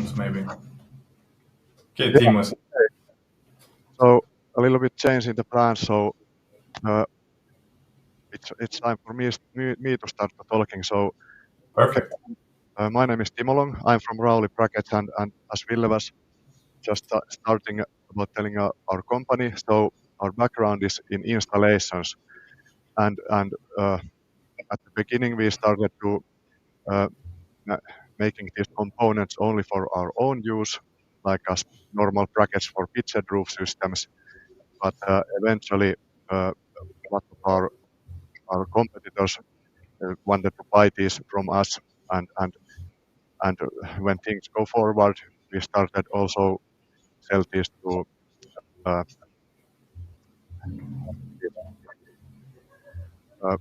headphones maybe. Okay, Timo. So a little bit change in the plan. So it's time for me to start talking. So Perfect. my name is Timo Long. I'm from Rauli Brackets, and as Ville was just starting about telling our company. So our background is in installations, and at the beginning we started to making these components only for our own use, like as normal brackets for pitched roof systems. But eventually, a lot of our competitors wanted to buy these from us, and when things go forward, we started also sell these to uh, uh,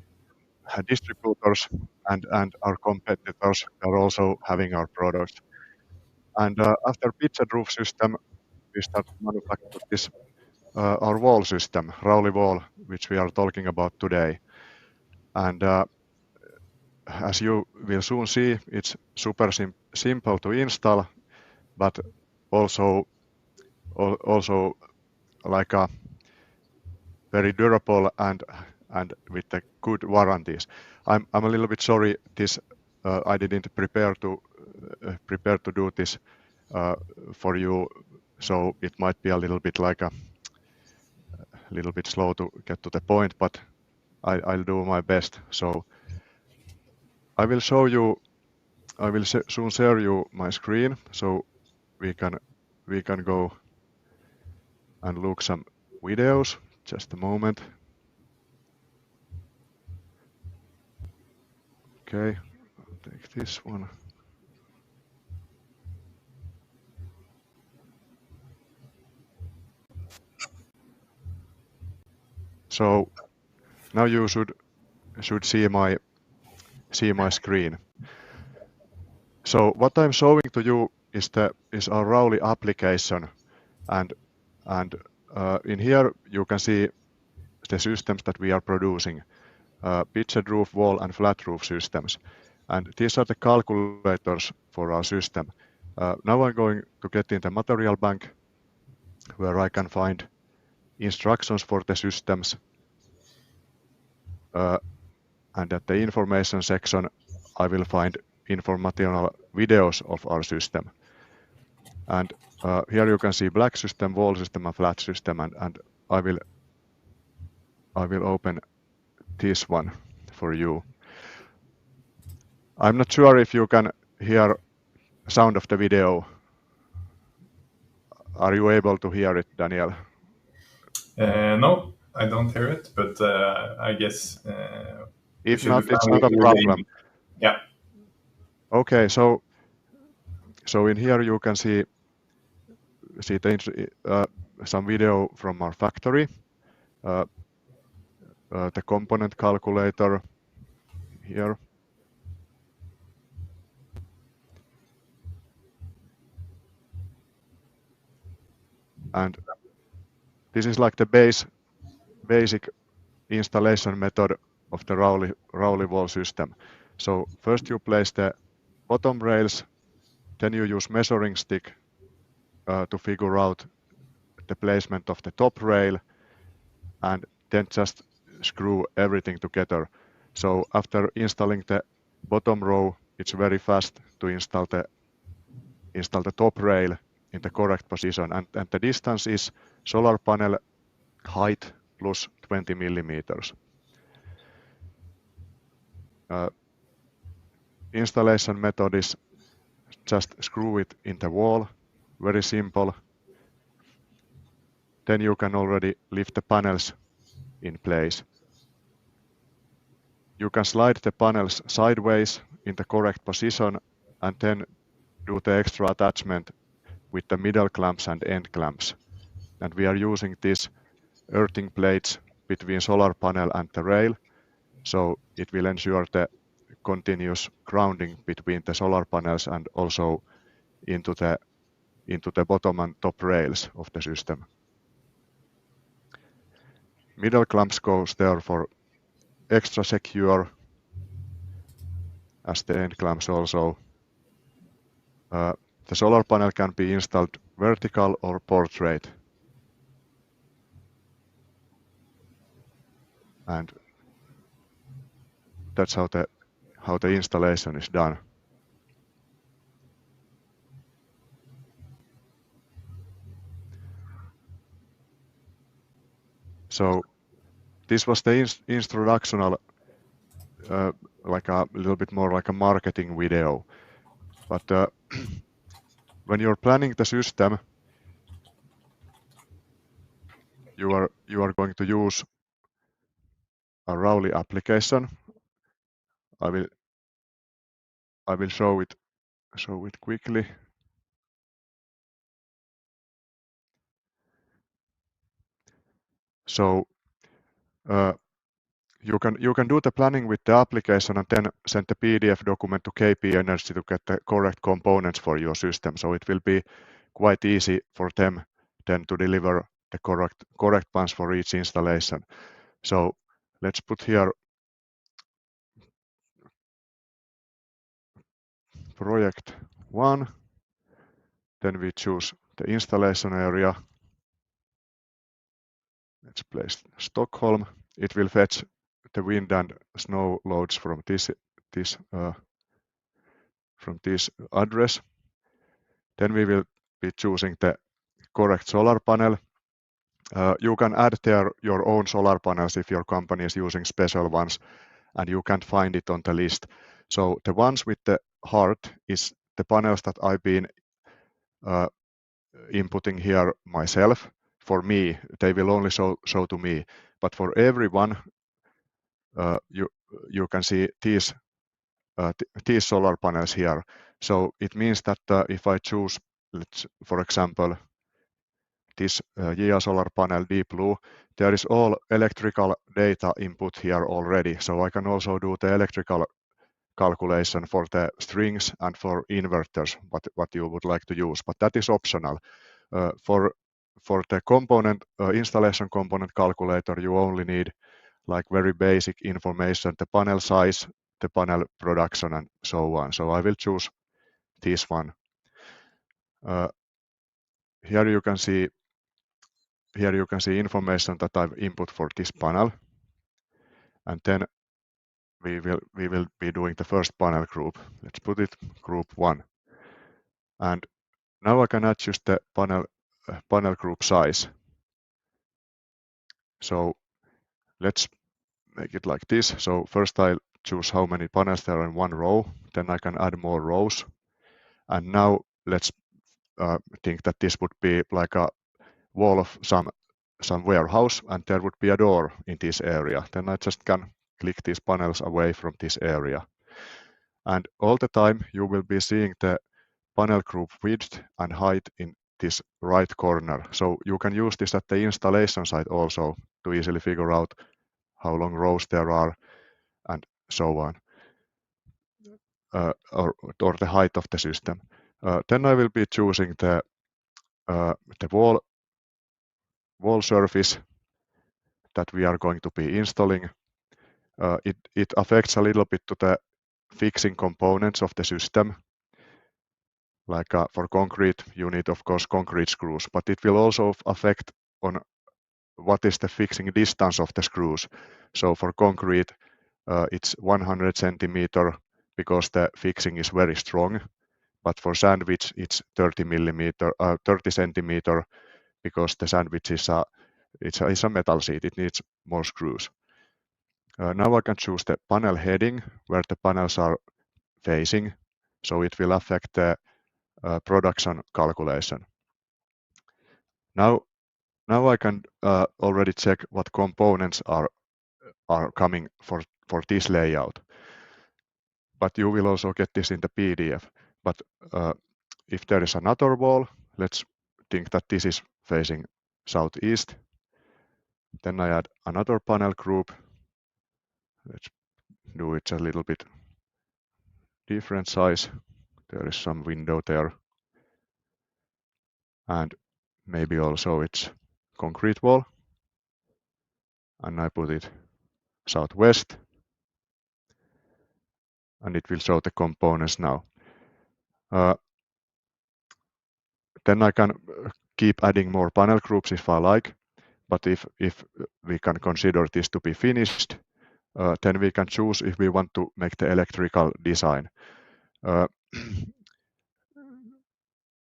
distributors, and our competitors are also having our products. And after pitched roof system, we started manufacture this our wall system, Rauli Wall, which we are talking about today. And as you will soon see, it's super simple to install, but also like a very durable and with the good warranties. I'm a little bit sorry. This I didn't prepare to do this for you, so it might be a little bit like a little bit slow to get to the point, but I'll do my best. So I will show you. I will soon share you my screen, so we can go and look some videos. Just a moment. Okay, I'll take this one. So now you should see my screen. So what I'm showing to you is our Rauli application, and in here you can see the systems that we are producing, pitched roof, wall, and flat roof systems. And these are the calculators for our system. Now I'm going to get in the material bank, where I can find instructions for the systems. And at the information section, I will find informational videos of our system. And here you can see black system, wall system, and flat system. And I will open this one for you. I'm not sure if you can hear sound of the video. Are you able to hear it, Daniel? No, I don't hear it, but I guess if not, it's not a problem. Yeah. Okay, so in here you can see some video from our factory, the component calculator here. And this is like the basic installation method of the Rauli wall system. So first you place the bottom rails, then you use measuring stick to figure out the placement of the top rail, and then just screw everything together. So after installing the bottom row, it's very fast to install the top rail in the correct position, and the distance is solar panel height plus 20 millimeters. Installation method is just screw it in the wall, very simple. Then you can already lift the panels in place. You can slide the panels sideways in the correct position, and then do the extra attachment with the middle clamps and end clamps. And we are using these earthing plates between solar panel and the rail, so it will ensure the continuous grounding between the solar panels and also into the bottom and top rails of the system. Middle clamps goes there for extra secure, as the end clamps also. the solar panel can be installed vertical or portrait. And that's how the installation is done. So this was the introductional, like a little bit more like a marketing video. But when you're planning the system, you are going to use a Rowley application. I will show it quickly. So you can do the planning with the application and then send the PDF document to KP Energy to get the correct components for your system. So it will be quite easy for them then to deliver the correct ones for each installation. So let's put here project 1. Then we choose the installation area. Let's place Stockholm. It will fetch the wind and snow loads from this address. Then we will be choosing the correct solar panel. You can add there your own solar panels if your company is using special ones and you can't find it on the list. So the ones with the heart is the panels that I've been inputting here myself. For me, they will only show to me. But for everyone, you can see these solar panels here. So it means that if I choose, for example, this GIA solar panel Deep Blue, there is all electrical data input here already. So I can also do the electrical calculation for the strings and for inverters, what you would like to use, but that is optional. For the component installation component calculator, you only need like very basic information, the panel size, the panel production, and so on. So I will choose this one. Here you can see information that I've input for this panel, and then we will be doing the first panel group. Let's put it group 1, and now I can adjust the panel group size. So let's make it like this. So first I'll choose how many panels there are in one row, then I can add more rows, and now let's think that this would be like a wall of some warehouse, and there would be a door in this area. Then I just can click these panels away from this area. And all the time you will be seeing the panel group width and height in this right corner. So you can use this at the installation site also to easily figure out how long rows there are and so on, or the height of the system. Then I will be choosing the wall surface that we are going to be installing. It affects a little bit to the fixing components of the system. Like for concrete, you need of course concrete screws, but it will also affect on what is the fixing distance of the screws. So for concrete, it's 100 centimeter because the fixing is very strong. But for sandwich, it's 30 centimeter because the sandwich is a metal sheet. It needs more screws. Now I can choose the panel heading where the panels are facing, so it will affect the production calculation. Now I can already check what components are coming for this layout. But you will also get this in the PDF. But if there is another wall, let's think that this is facing southeast. Then I add another panel group. Let's do it a little bit different size. There is some window there. And maybe also it's concrete wall. And I put it southwest. And it will show the components now. then I can keep adding more panel groups if I like. But if we can consider this to be finished, then we can choose if we want to make the electrical design. Now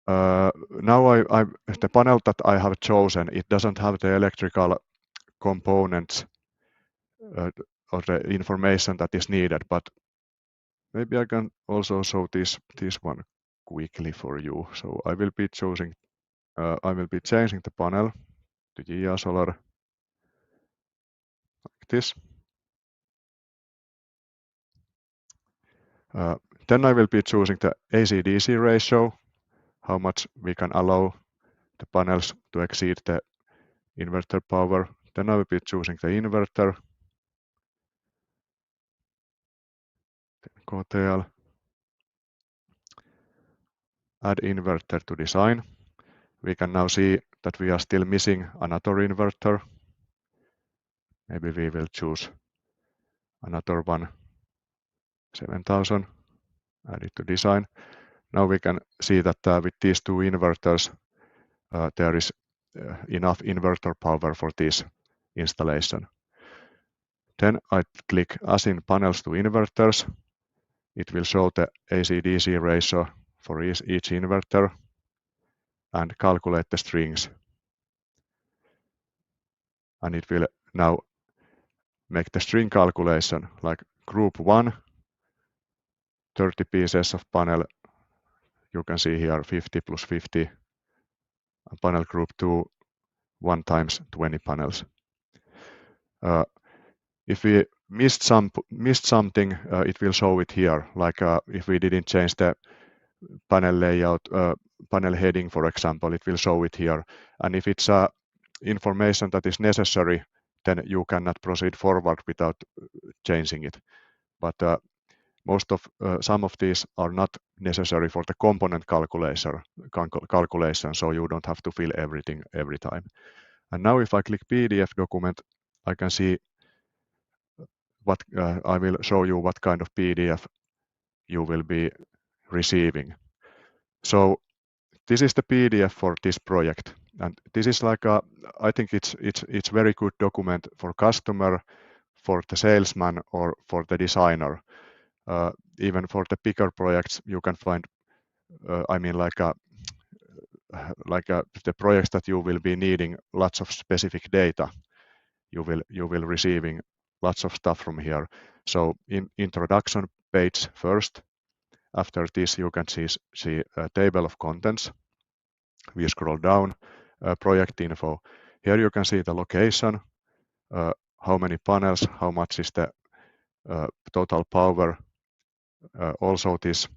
the panel that I have chosen, it doesn't have the electrical components or the information that is needed, but maybe I can also show this one quickly for you. So I will be changing the panel to GIA Solar like this. Then I will be choosing the AC-DC ratio, how much we can allow the panels to exceed the inverter power. Then I will be choosing the inverter, KTL, add inverter to design. We can now see that we are still missing another inverter. Maybe we will choose another one, 7000, add it to design. Now we can see that with these two inverters, there is enough inverter power for this installation. Then I click Assign panels to inverters. It will show the AC-DC ratio for each inverter and calculate the strings. And it will now make the string calculation like group 1, 30 pieces of panel. You can see here 50 plus 50. And panel group 2, 1 times 20 panels. If we missed something, it will show it here. Like if we didn't change the panel layout, panel heading, for example, it will show it here. And if it's information that is necessary, then you cannot proceed forward without changing it. But some of these are not necessary for the component calculation, so you don't have to fill everything every time. And now if I click PDF document, I can see what I will show you what kind of PDF you will be receiving. So this is the PDF for this project, and this is like I think it's very good document for customer, for the salesman, or for the designer. Even for the bigger projects, you can find. I mean, the projects that you will be needing lots of specific data. You will receiving lots of stuff from here. So in introduction page first. After this, you can see a table of contents. We scroll down, project info. Here you can see the location, how many panels, how much is the total power. Also this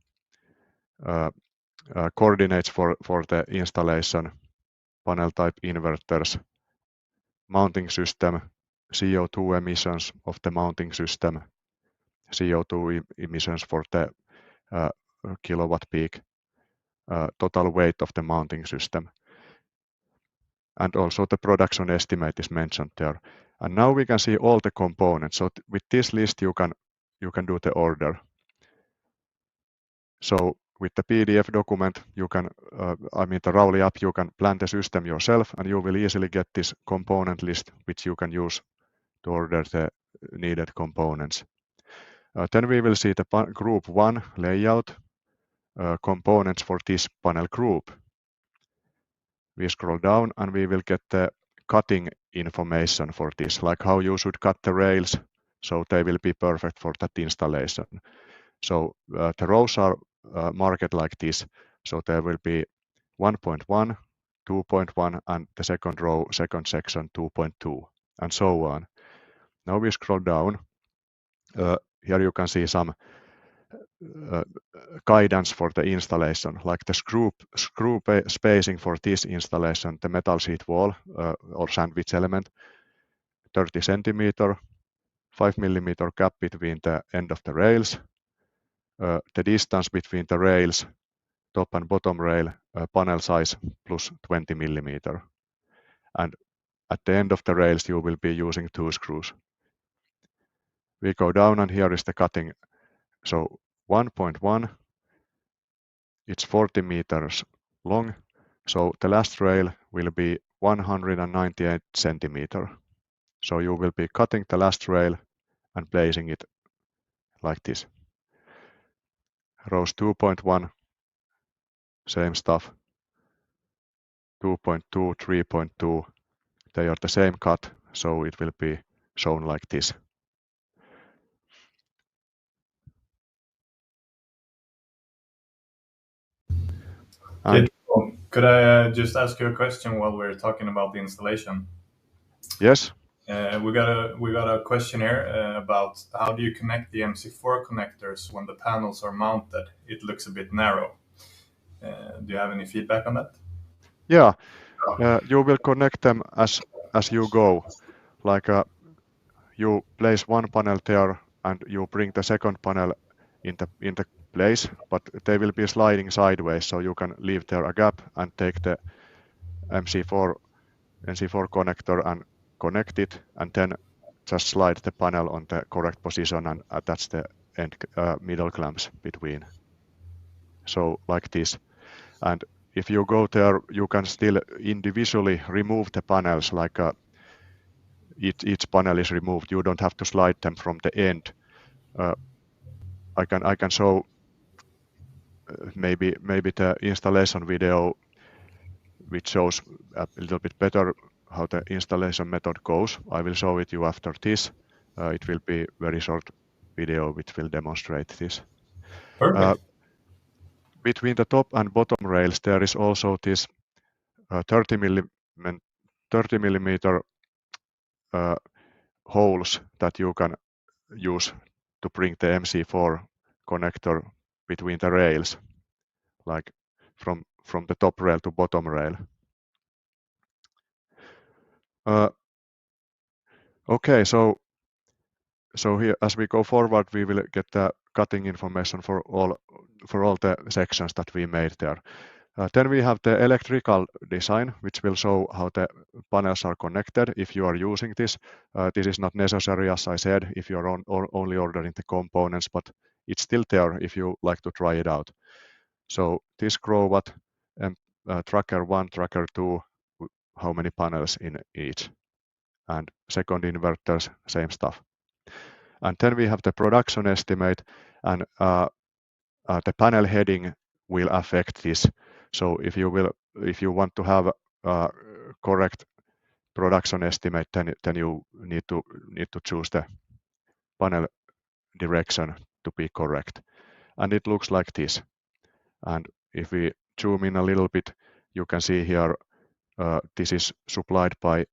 coordinates for the installation, panel type inverters, mounting system, CO2 emissions of the mounting system, CO2 emissions for the kilowatt peak, total weight of the mounting system. And also the production estimate is mentioned there. And now we can see all the components. So with this list, you can do the order. So with the PDF document, you can, the Rauli app, you can plan the system yourself, and you will easily get this component list, which you can use to order the needed components. Then we will see the group 1 layout, components for this panel group. We scroll down and we will get the cutting information for this, like how you should cut the rails, so they will be perfect for that installation. So the rows are marked like this. So there will be 1.1, 2.1, and the second row, second section 2.2, and so on. Now we scroll down. Here you can see some guidance for the installation, like the screw spacing for this installation, the metal sheet wall or sandwich element, 30 centimeter, 5 millimeter gap between the end of the rails, the distance between the rails, top and bottom rail, panel size plus 20 millimeter. And at the end of the rails, you will be using 2 screws. We go down and here is the cutting. So 1.1, it's 40 meters long, So the last rail will be 198 centimeter. So you will be cutting the last rail and placing it like this. Rows 2.1, same stuff. 2.2, 3.2, they are the same cut, so it will be shown like this. Okay, could I just ask you a question while we're talking about the installation? Yes. We got a question here about how do you connect the MC4 connectors when the panels are mounted? It looks a bit narrow. Do you have any feedback on that? Yeah, you will connect them as you go. Like you place one panel there and you bring the second panel in the place, but they will be sliding sideways, so you can leave there a gap and take the MC4 connector and connect it, and then just slide the panel on the correct position and attach the middle clamps between. So like this. And if you go there, you can still individually remove the panels, like each panel is removed. You don't have to slide them from the end. I can show maybe the installation video, which shows a little bit better how the installation method goes. I will show it you after this. It will be very short video which will demonstrate this. Perfect. Between the top and bottom rails, there is also this 30 millimeter holes that you can use to bring the MC4 connector between the rails, like from the top rail to bottom rail. Okay, so here as we go forward, we will get the cutting information for all the sections that we made there. Then we have the electrical design, which will show how the panels are connected if you are using this. This is not necessary, as I said, if you are only ordering the components, but it's still there if you like to try it out. So this Growatt tracker 1, tracker 2, how many panels in each, and second inverters, same stuff. And then we have the production estimate, and the panel heading will affect this. So if you want to have a correct production estimate, then you need to choose the panel direction to be correct. And it looks like this. And if we zoom in a little bit, you can see here this is supplied by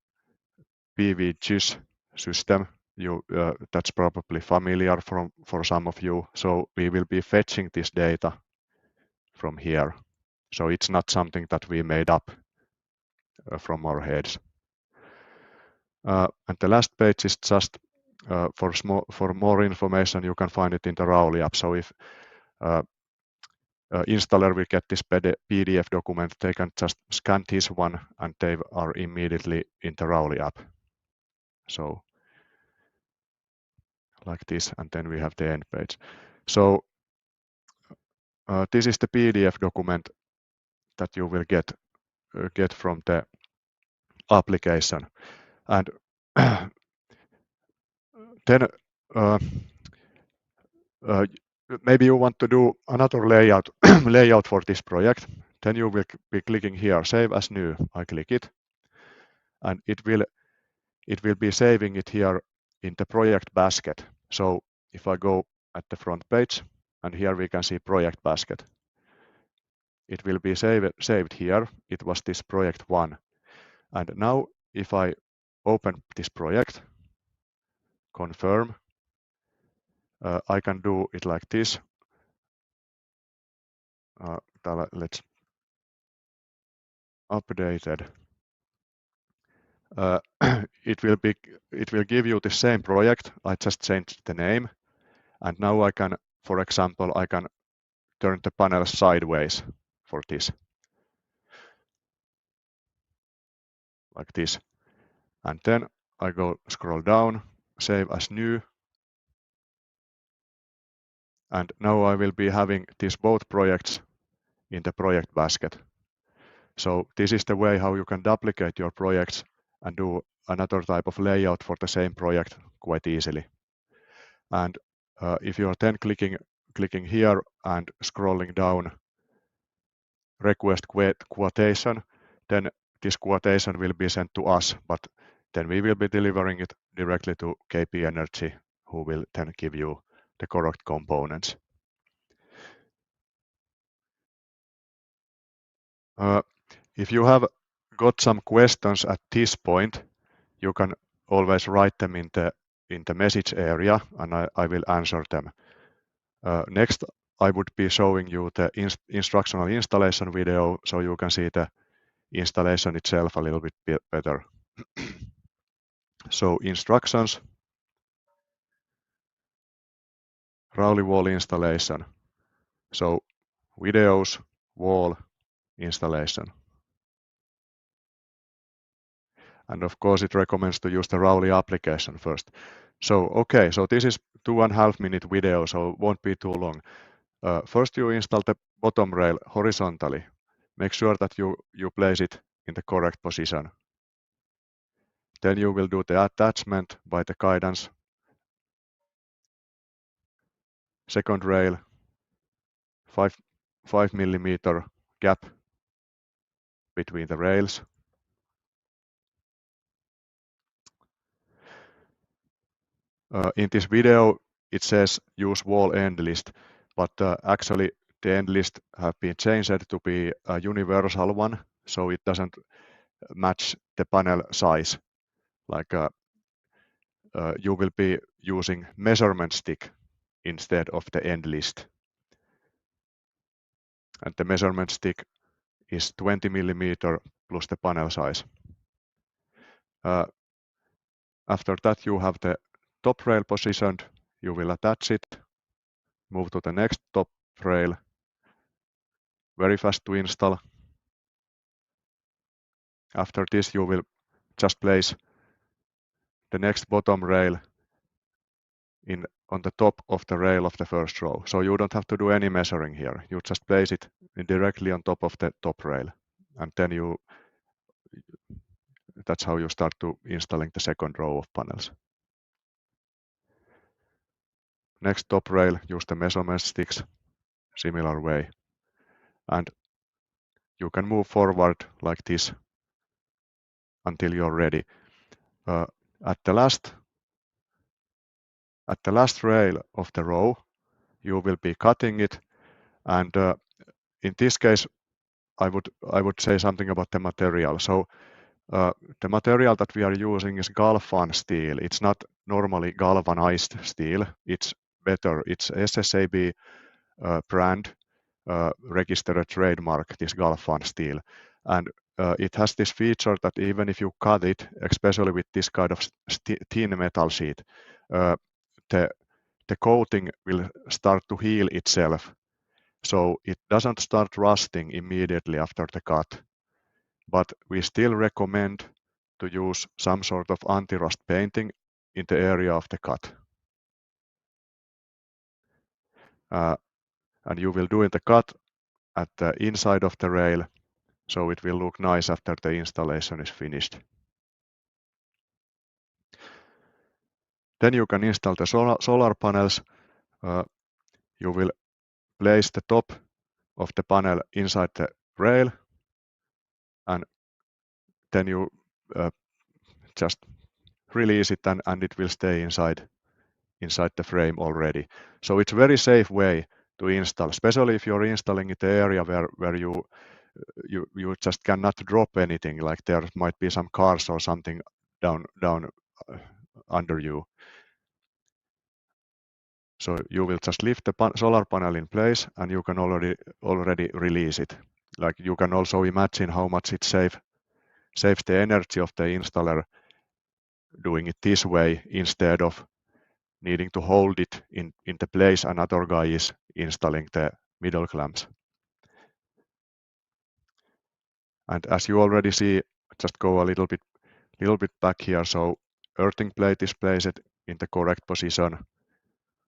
PV-GIS system. That's probably familiar for some of you. So we will be fetching this data from here. So it's not something that we made up from our heads. And the last page is just for more information. You can find it in the Rauli app. So if installer will get this PDF document, they can just scan this one and they are immediately in the Rauli app. So like this, and then we have the end page. So this is the PDF document that you will get from the application. And then maybe you want to do another layout layout for this project. Then you will be clicking here, save as new. I click it, and it will be saving it here in the project basket. So if I go at the front page, and here we can see project basket, it will be saved here. It was this project 1. And now if I open this project, confirm, I can do it like this. Let's updated. It will give you the same project. I just changed the name, and now I can, for example, I can turn the panel sideways for this, like this, and then I go scroll down, save as new, and now I will be having these both projects in the project basket. So this is the way how you can duplicate your projects and do another type of layout for the same project quite easily. And if you are then clicking here and scrolling down request quotation, then this quotation will be sent to us, but then we will be delivering it directly to KP Energy, who will then give you the correct components. If you have got some questions at this point, you can always write them in the message area, and I will answer them. Next, I would be showing you the instructional installation video, so you can see the installation itself a little bit better. So instructions, Rowley wall installation. So videos, wall, installation. And of course it recommends to use the Rowley application first. So okay, so this is 2.5 minute video, so it won't be too long. First you install the bottom rail horizontally. Make sure that you place it in the correct position. Then you will do the attachment by the guidance. Second rail, 5 millimeter gap between the rails. In this video, it says use wall end list, but actually the end list have been changed to be a universal one, so it doesn't match the panel size. Like you will be using measurement stick instead of the end list. And the measurement stick is 20 millimeter plus the panel size. After that, you have the top rail positioned. You will attach it, move to the next top rail. Very fast to install. After this, you will just place the next bottom rail on the top of the rail of the first row. So you don't have to do any measuring here. You just place it directly on top of the top rail. And then that's how you start to installing the second row of panels. Next top rail, use the measurement sticks, similar way. And you can move forward like this until you're ready. At the last rail of the row, you will be cutting it, and in this case, I would say something about the material. So the material that we are using is Galfan steel. It's not normally galvanized steel. It's better. It's SSAB brand registered trademark, this Galfan steel, and it has this feature that even if you cut it, especially with this kind of thin metal sheet, the coating will start to heal itself. So it doesn't start rusting immediately after the cut. But we still recommend to use some sort of anti-rust painting in the area of the cut. And you will do the cut at the inside of the rail, so it will look nice after the installation is finished. Then you can install the solar panels. You will place the top of the panel inside the rail, and then you just release it and it will stay inside the frame already. So it's a very safe way to install, especially if you're installing in the area where you just cannot drop anything, like there might be some cars or something down under you. So you will just lift the solar panel in place and you can already release it. Like you can also imagine how much it saves the energy of the installer doing it this way instead of needing to hold it in the place another guy is installing the middle clamps. And as you already see, just go a little bit back here. So earthing plate is placed in the correct position.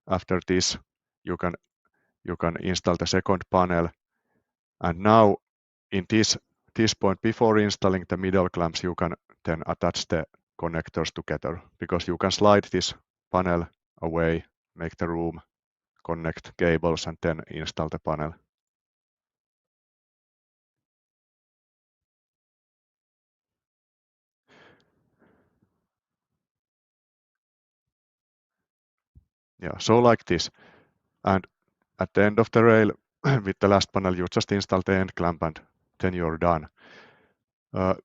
After this, you can install the second panel. And now in this this point, before installing the middle clamps, you can then attach the connectors together, because you can slide this panel away, make the room, connect cables, and then install the panel. Yeah, so like this. And at the end of the rail, with the last panel, you just install the end clamp and then you're done.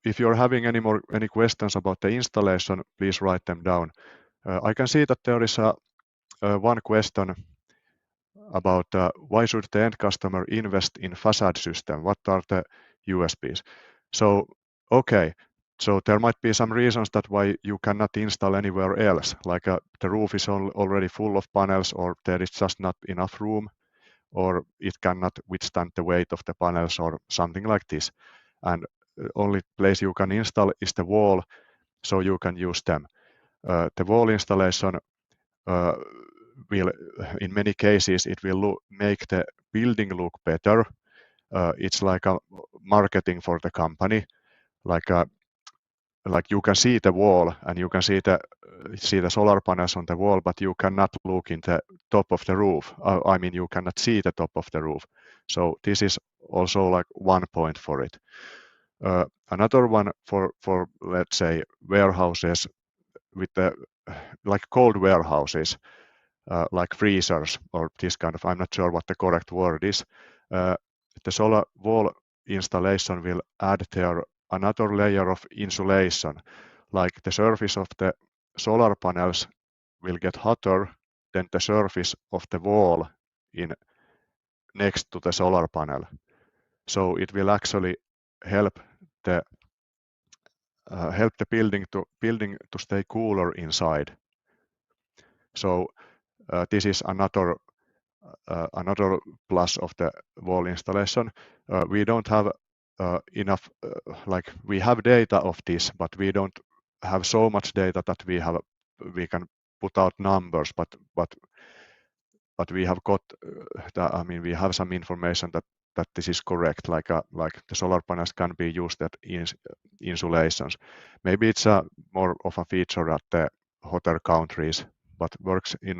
If you're having any questions about the installation, please write them down. I can see that there is one question about why should the end customer invest in facade system? What are the USPs? So, okay, so there might be some reasons that why you cannot install anywhere else, like the roof is already full of panels, or there is just not enough room, or it cannot withstand the weight of the panels, or something like this. And only place you can install is the wall, so you can use them. The wall installation will, in many cases, it will make the building look better. It's like a marketing for the company, like you can see the wall and you can see the solar panels on the wall, but you cannot look in the top of the roof. I mean, you cannot see the top of the roof. So this is also like one point for it. Another one for let's say warehouses with the like cold warehouses, like freezers or this kind of, I'm not sure what the correct word is. The solar wall installation will add there another layer of insulation, like the surface of the solar panels will get hotter than the surface of the wall next to the solar panel. So it will actually help the building to stay cooler inside. So this is another plus of the wall installation. We don't have enough, like we have data of this, but we don't have so much data that we can put out numbers, but we have got, I mean, we have some information that this is correct, like the solar panels can be used at insulations. Maybe it's more of a feature at the hotter countries, but works in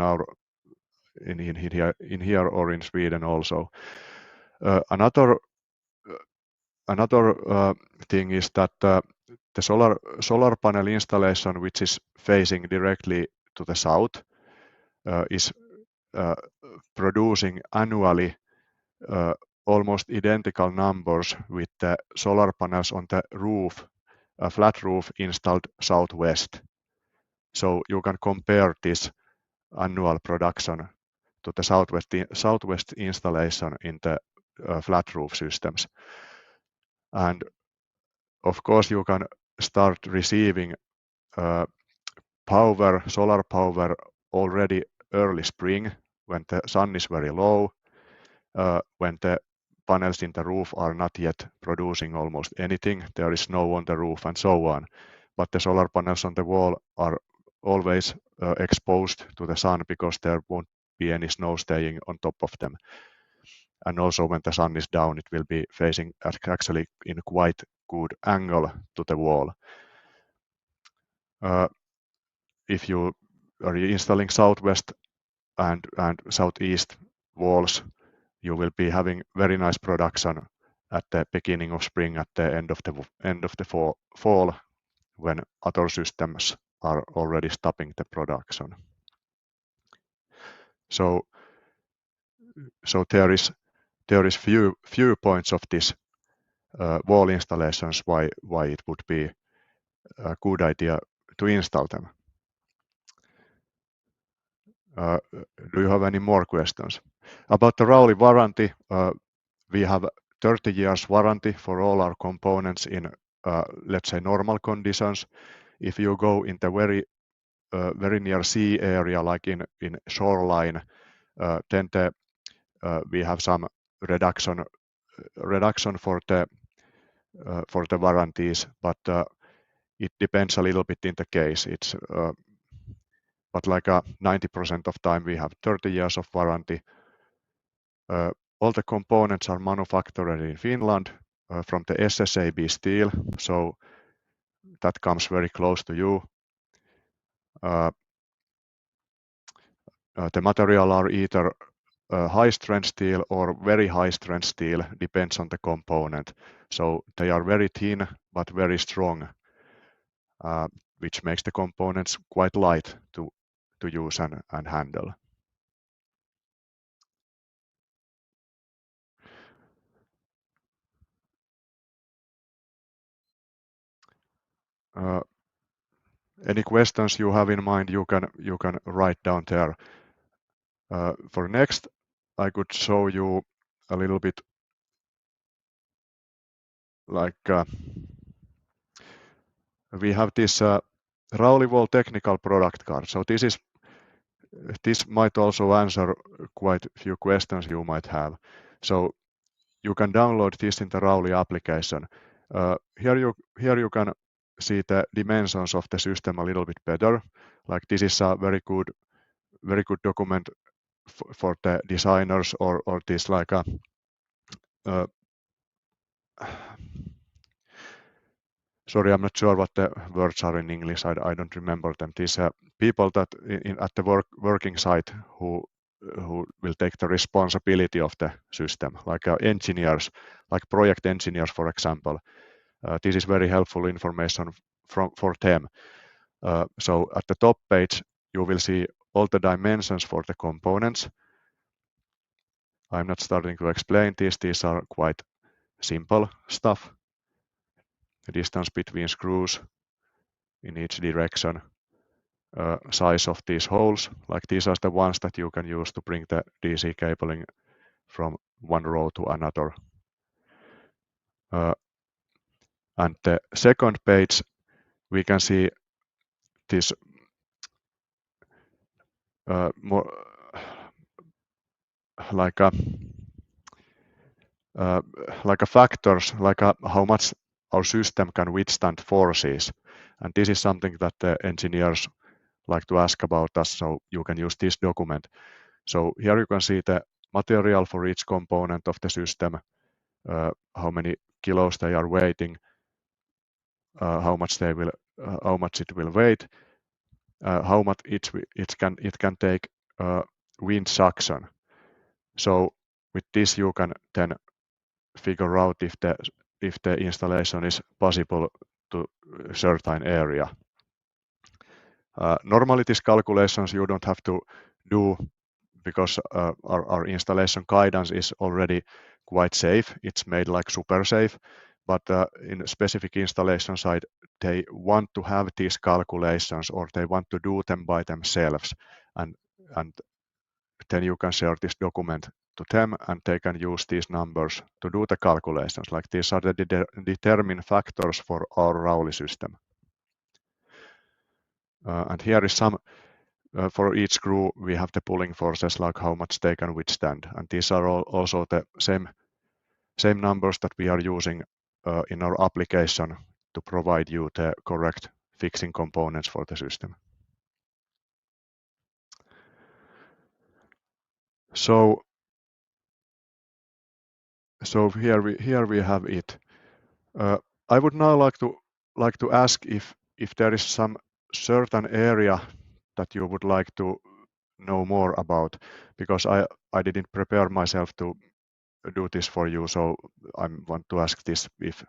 here or in Sweden also. Another thing is that the solar panel installation, which is facing directly to the south, is producing annually almost identical numbers with the solar panels on the roof, a flat roof installed southwest. So you can compare this annual production to the southwest installation in the flat roof systems. And of course you can start receiving solar power already early spring when the sun is very low, when the panels in the roof are not yet producing almost anything, there is snow on the roof and so on. But the solar panels on the wall are always exposed to the sun because there won't be any snow staying on top of them. And also when the sun is down, it will be facing actually in quite good angle to the wall. If you are installing southwest and southeast walls, you will be having very nice production at the beginning of spring, at the end of the fall, when other systems are already stopping the production. So there is few points of this wall installations why it would be a good idea to install them. Do you have any more questions? About the Rauli warranty, we have 30 years warranty for all our components in, let's say, normal conditions. If you go in the very near sea area, like in shoreline, then we have some reduction for the warranties, but it depends a little bit in the case. It's but like 90% of time we have 30 years of warranty. All the components are manufactured in Finland. from the SSAB steel, so that comes very close to you. The material are either high strength steel or very high strength steel, depends on the component. So they are very thin but very strong, which makes the components quite light to use and handle. Any questions you have in mind, you can write down there. For next, I could show you a little bit like we have this Raulivoll technical product card. So this might also answer quite a few questions you might have. So you can download this in the Rauli application. Here you can see the dimensions of the system a little bit better. Like this is a very good document for the designers, or this like a sorry, I'm not sure what the words are in English. I don't remember them. These people that at the working site who will take the responsibility of the system, like engineers, like project engineers, for example. This is very helpful information for them. So at the top page, you will see all the dimensions for the components. I'm not starting to explain this. These are quite simple stuff. The distance between screws in each direction, size of these holes, like these are the ones that you can use to bring the DC cabling from one row to another. And the second page, we can see this more like a factors, like how much our system can withstand forces. And this is something that the engineers like to ask about us, so you can use this document. So here you can see the material for each component of the system, how many kilos they are weighing, how much it will weigh, how much it can take wind suction. So with this you can then figure out if the installation is possible to a certain area. Normally these calculations you don't have to do because our installation guidance is already quite safe. It's made like super safe, but in a specific installation site, they want to have these calculations, or they want to do them by themselves, and then you can share this document to them, and they can use these numbers to do the calculations. Like these are the determining factors for our Rauli system. And here is some, for each screw, we have the pulling forces, like how much they can withstand. And these are also the same numbers that we are using in our application to provide you the correct fixing components for the system. So here we have it. I would now like to ask if there is some certain area that you would like to know more about, because I didn't prepare myself to do this for you, so I want to ask this if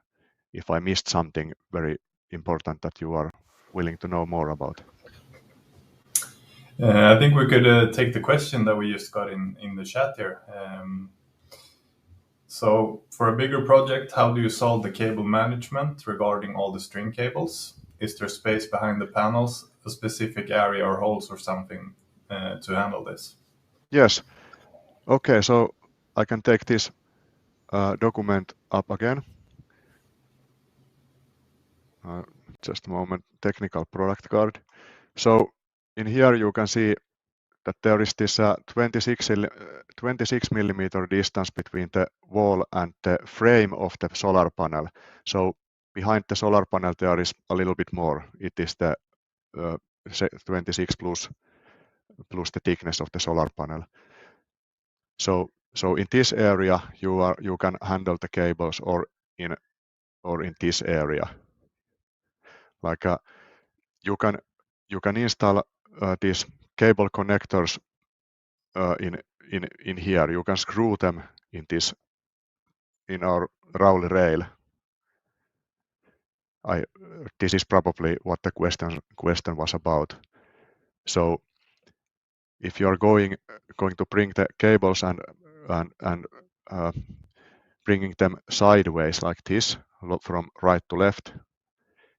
I missed something very important that you are willing to know more about. I think we could take the question that we just got in the chat here. So for a bigger project, how do you solve the cable management regarding all the string cables? Is there space behind the panels, a specific area or holes or something to handle this? Yes. Okay, so I can take this document up again. Just a moment, technical product card. So in here you can see that there is this 26 millimeter distance between the wall and the frame of the solar panel. So behind the solar panel there is a little bit more. It is the 26 plus the thickness of the solar panel. So in this area you can handle the cables, or in this area. Like you can install these cable connectors in here. You can screw them in our Rauli rail. This is probably what the question was about. So if you are going to bring the cables and bringing them sideways like this, from right to left,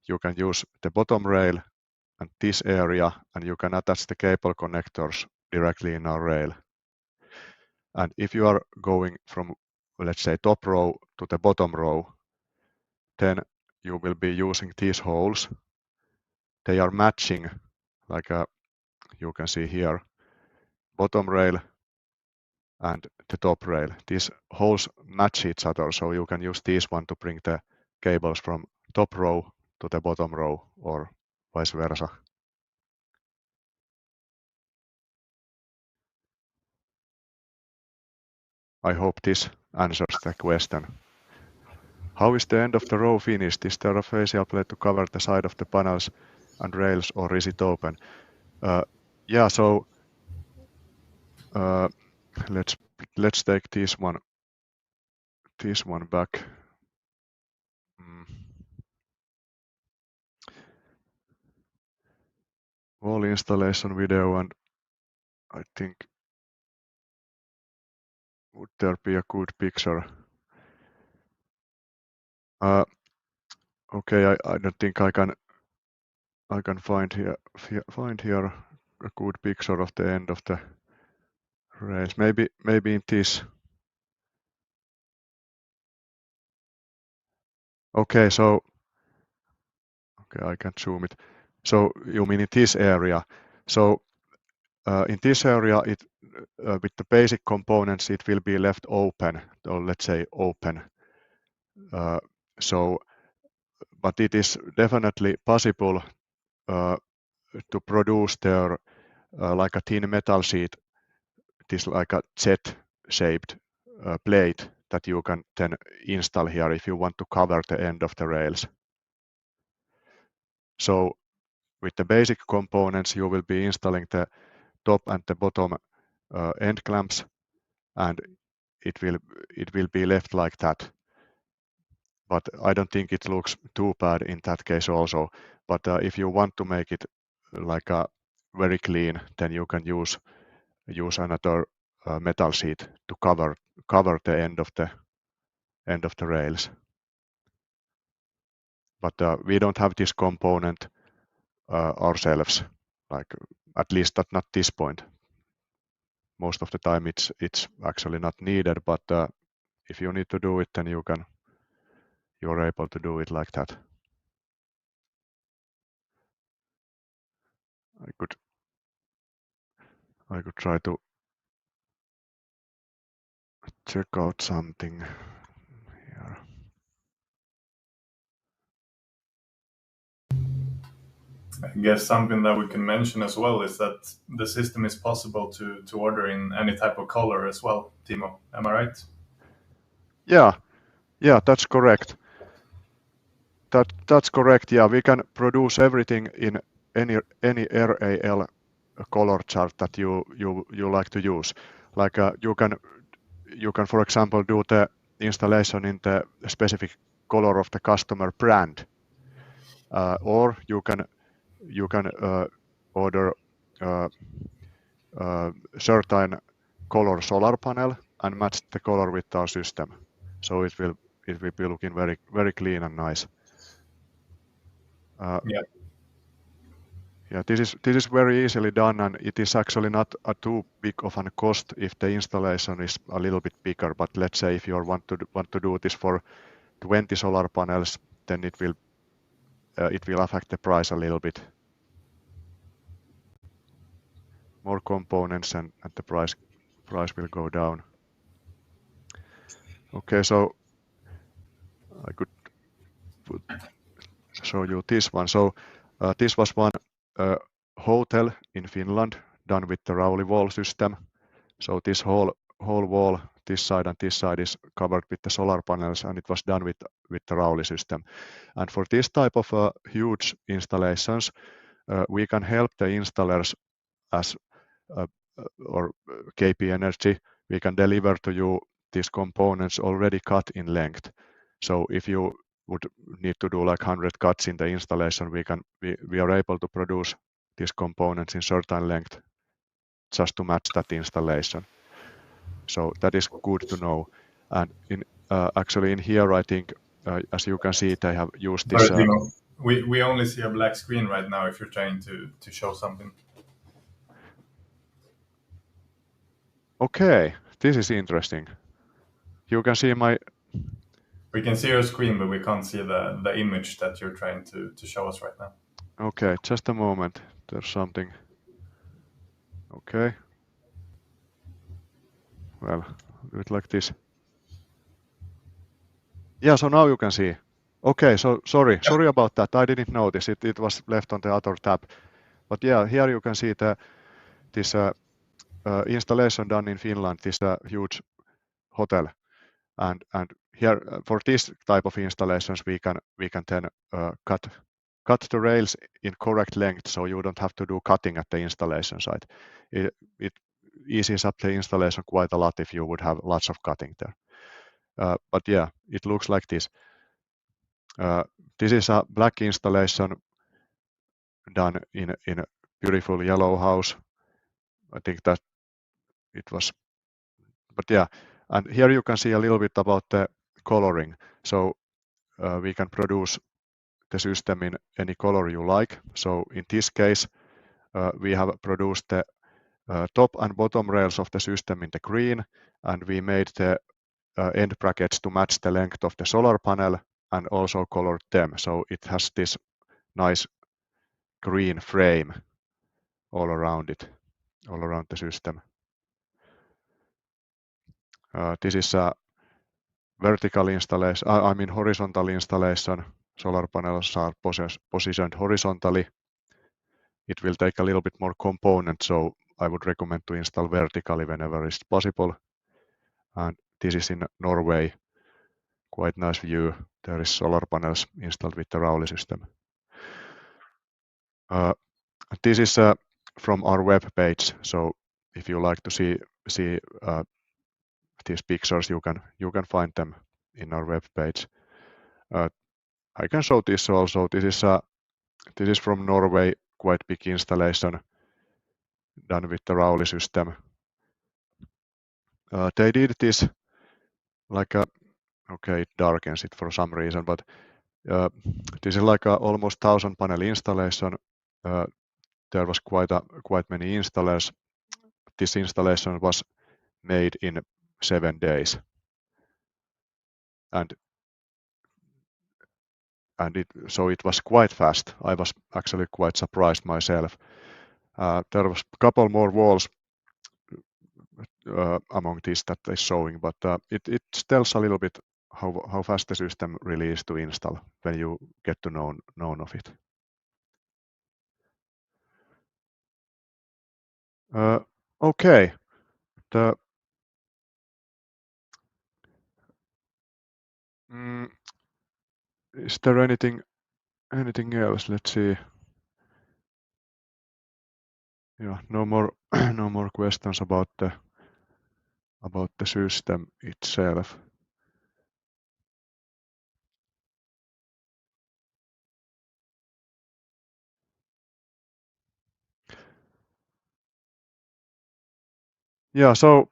you can use the bottom rail and this area, and you can attach the cable connectors directly in our rail. And if you are going from, let's say, top row to the bottom row, then you will be using these holes. They are matching, like you can see here, bottom rail and the top rail. These holes match each other, so you can use this one to bring the cables from top row to the bottom row, or vice versa. I hope this answers the question. How is the end of the row finished? Is there a facial plate to cover the side of the panels and rails, or is it open? Yeah, so let's take this one back. Wall installation video, and I think would there be a good picture? Okay, I don't think I can find here a good picture of the end of the rails. Maybe in this. Okay, so I can zoom it. So you mean in this area? So in this area, with the basic components, it will be left open, or let's say open. But it is definitely possible to produce there like a thin metal sheet, this like a Z-shaped plate that you can then install here if you want to cover the end of the rails. So with the basic components, you will be installing the top and the bottom end clamps, and it will be left like that. But I don't think it looks too bad in that case also. But if you want to make it like a very clean, then you can use another metal sheet to cover the end of the rails. But we don't have this component ourselves, like at least not this point. Most of the time it's actually not needed, but if you need to do it, then you're able to do it like that. I could try to check out something here. I guess something that we can mention as well is that the system is possible to order in any type of color as well, Timo. Am I right? Yeah, that's correct. That's correct. Yeah, we can produce everything in any RAL color chart that you like to use. Like you can, for example, do the installation in the specific color of the customer brand, or you can order certain color solar panel and match the color with our system. So it will be looking very, very clean and nice. Yeah, this is very easily done, and it is actually not too big of a cost if the installation is a little bit bigger. But let's say if you want to do this for 20 solar panels, then it will affect the price a little bit. More components and the price will go down. Okay, so I could show you this one. So this was one hotel in Finland done with the Rauli wall system. So this whole wall this side and this side is covered with the solar panels, and it was done with the Rowley system. And for this type of huge installations, we can help the installers as or KP Energy. We can deliver to you these components already cut in length. So if you would need to do like 100 cuts in the installation, we are able to produce these components in certain length just to match that installation. So that is good to know. And actually in here, I think, as you can see, they have used this. Sorry, Timo. We only see a black screen right now if you're trying to show something. Okay, this is interesting. You can see my... We can see your screen, but we can't see the image that you're trying to show us right now. Okay, just a moment. There's something. Okay. Well, do it like this. Yeah, so now you can see. Okay, so sorry about that. I didn't notice it. It was left on the other tab. But yeah, here you can see this installation done in Finland, this huge hotel. And here for this type of installations, we can then cut the rails in correct length, so you don't have to do cutting at the installation site. It eases up the installation quite a lot if you would have lots of cutting there. But yeah, it looks like this. This is a black installation done in a beautiful yellow house. I think that it was, but yeah, and here you can see a little bit about the coloring. So we can produce the system in any color you like. So in this case, we have produced the top and bottom rails of the system in the green, and we made the end brackets to match the length of the solar panel and also colored them. So it has this nice green frame all around it, all around the system. This is a vertical installation, I mean horizontal installation. Solar panels are positioned horizontally. It will take a little bit more components, so I would recommend to install vertically whenever it's possible. And this is in Norway. Quite nice view. There is solar panels installed with the Rowley system. This is from our web page. So if you like to see these pictures, you can find them in our web page. I can show this also. This is from Norway, quite big installation done with the Rowley system. They did this like a, okay, it darkens it for some reason, but this is like a almost 1,000 panel installation. There was quite many installers. This installation was made in 7 days, and so it was quite fast. I was actually quite surprised myself. There was a couple more walls among this that is showing, but it tells a little bit how fast the system really is to install when you get to know of it. Okay. Is there anything else? Let's see. Yeah, no more questions about the system itself. Yeah, so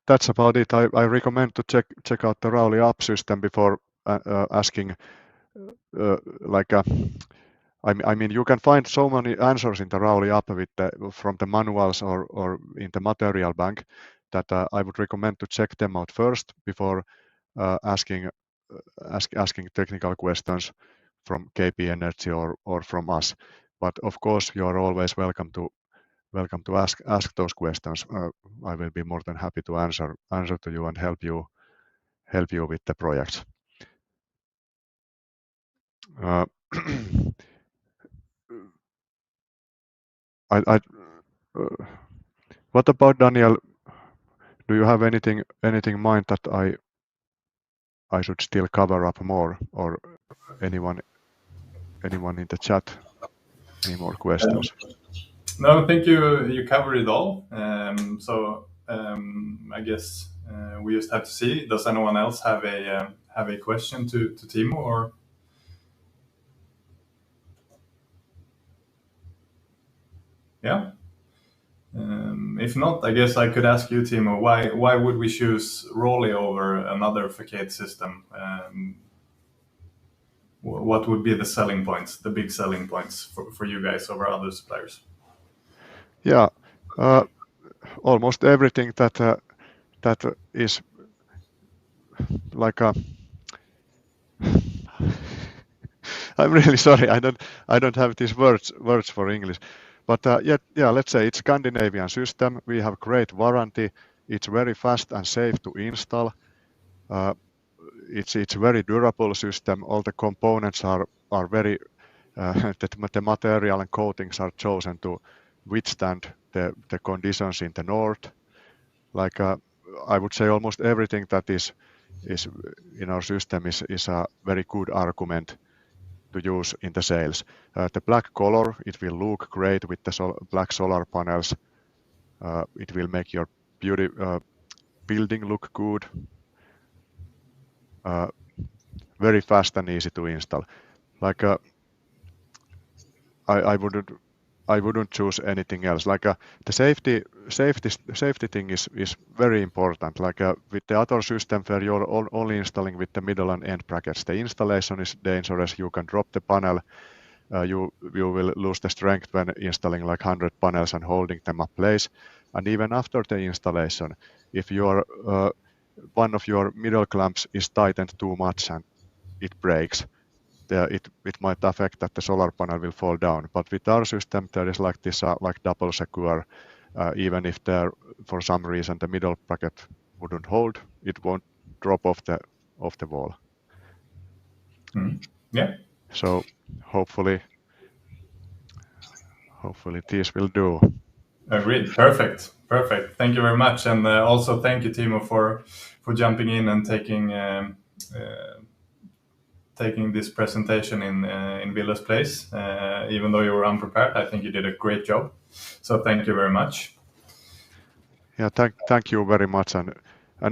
that's about it. I recommend to check out the Rowley app system before asking. I mean, you can find so many answers in the Rowley app from the manuals or in the material bank that I would recommend to check them out first before asking technical questions from KP Energy or from us. But of course, you are always welcome to ask those questions. I will be more than happy to answer to you and help you with the projects. What about Daniel? Do you have anything in mind that I should still cover up more, or anyone in the chat? Any more questions? No, I think you covered it all. I guess we just have to see. Does anyone else have a question to Timo or? Yeah. If not, I guess I could ask you, Timo, why would we choose Rolly over another facade system? What would be the selling points, the big selling points for you guys over other suppliers? Yeah, almost everything that is like a. I'm really sorry. I don't have these words for English, but yeah. Let's say it's Scandinavian system. We have great warranty. It's very fast and safe to install. It's very durable system. All the components are very the material and coatings are chosen to withstand the conditions in the north. Like I would say, almost everything that is in our system is a very good argument to use in the sales. The black color, it will look great with the black solar panels. It will make your building look good. Very fast and easy to install. Like I wouldn't choose anything else. Like the safety thing is very important. Like with the other system where you're only installing with the middle and end brackets, the installation is dangerous. You can drop the panel. You will lose the strength when installing like 100 panels and holding them up place. And even after the installation, if your one of your middle clamps is tightened too much and it breaks, it might affect that the solar panel will fall down. But with our system, there is like this like double secure. Even if there, for some reason, the middle bracket wouldn't hold, it won't drop off the wall. Yeah. So hopefully this will do. Agreed. Perfect. Thank you very much, and also thank you, Timo, for jumping in and taking this presentation in Villa's place. Even though you were unprepared, I think you did a great job. So thank you very much. Yeah, thank you very much. And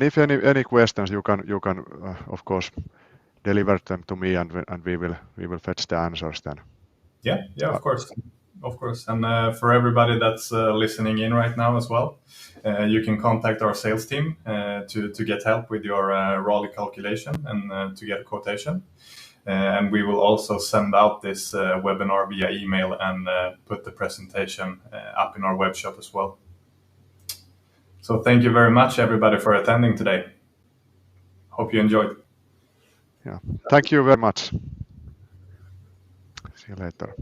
if any questions, you can of course deliver them to me, and we will fetch the answers then. Yeah, of course. And for everybody that's listening in right now as well, you can contact our sales team to get help with your Rolly calculation and to get a quotation. And we will also send out this webinar via email and put the presentation up in our web shop as well. So thank you very much, everybody, for attending today. Hope you enjoyed. Yeah, thank you very much. See you later.